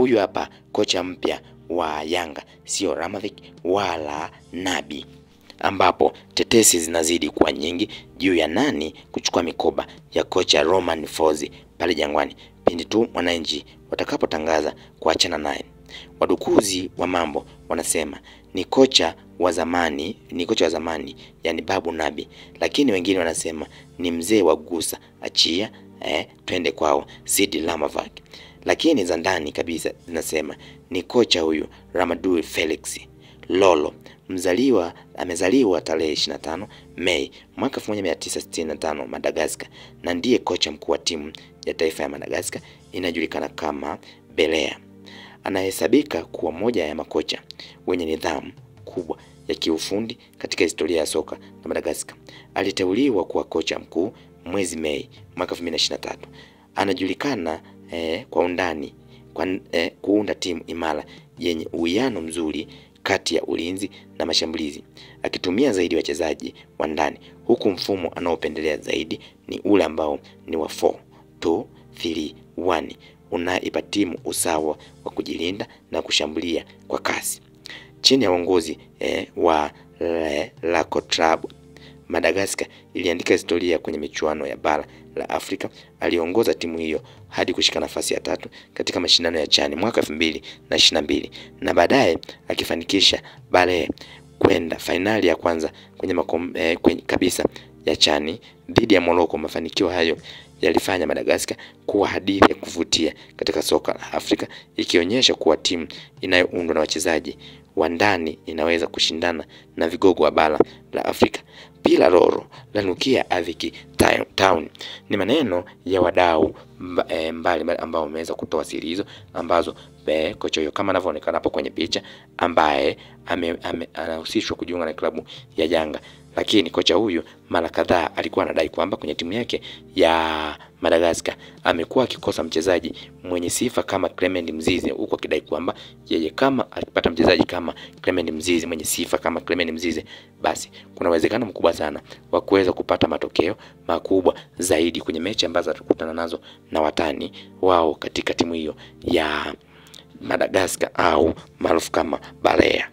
Huyu hapa kocha mpya wa Yanga, sio Ramadhic wala Nabi, ambapo tetesi zinazidi kuwa nyingi juu ya nani kuchukua mikoba ya kocha Romain Folz pale Jangwani pindi tu Mwananchi watakapotangaza kuachana naye. Wadukuzi wa mambo wanasema ni kocha wa zamani, yani Babu Nabi, lakini wengine wanasema ni mzee wa Gusa, achia twende kwao Sidi Lamavac. Lakini za ndani kabisa zinasema ni kocha huyu Ramadou Felix Lolo, amezaliwa tarehe 25 Mei mwaka 1965 Madagascar, na ndiye kocha mkuu wa timu ya taifa ya Madagascar inajulikana kama Belea. Anahesabika kuwa moja ya makocha wenye nidhamu kubwa ya kiufundi katika historia ya soka la Madagascar. Aliteuliwa kuwa kocha mkuu mwezi Mei mwaka 2023. Anajulikana kwa undani kuunda timu imara yenye uwiano mzuri kati ya ulinzi na mashambulizi, akitumia zaidi wachezaji wa ndani, huku mfumo anaopendelea zaidi ni ule ambao ni wa 4-2-3-1 unaipa timu usawa wa kujilinda na kushambulia kwa kasi. Chini ya uongozi wa Lacotrab, Madagascar iliandika historia kwenye michuano ya bara la Afrika. Aliongoza timu hiyo hadi kushika nafasi ya 3 katika mashindano ya CHAN mwaka 2022 na baadaye akifanikisha Bale kwenda fainali ya kwanza kwenye kabisa ya CHAN dhidi ya Morocco. Mafanikio hayo yalifanya Madagascar kuwa hadithi ya kuvutia katika soka la Afrika, ikionyesha kuwa timu inayoundwa na wachezaji wa ndani inaweza kushindana na vigogo wa bara la Afrika. Pila Roro lanukia Aviki Town ni maneno ya wadau mbali ambao wameweza kutoa siri hizo, ambazo kocha huyo kama anavyoonekana hapo kwenye picha, ambaye anahusishwa kujiunga na klabu ya Yanga. Lakini kocha huyu mara kadhaa alikuwa anadai kwamba kwenye timu yake ya Madagascar amekuwa akikosa mchezaji mwenye sifa kama Clement Mzize, huko akidai kwamba yeye kama akipata mchezaji kama Clement Mzize mwenye sifa kama Clement Mzize, basi kuna uwezekano mkubwa sana wa kuweza kupata matokeo makubwa zaidi kwenye mechi ambazo atakutana nazo na watani wao katika timu hiyo ya Madagascar au maarufu kama Balea.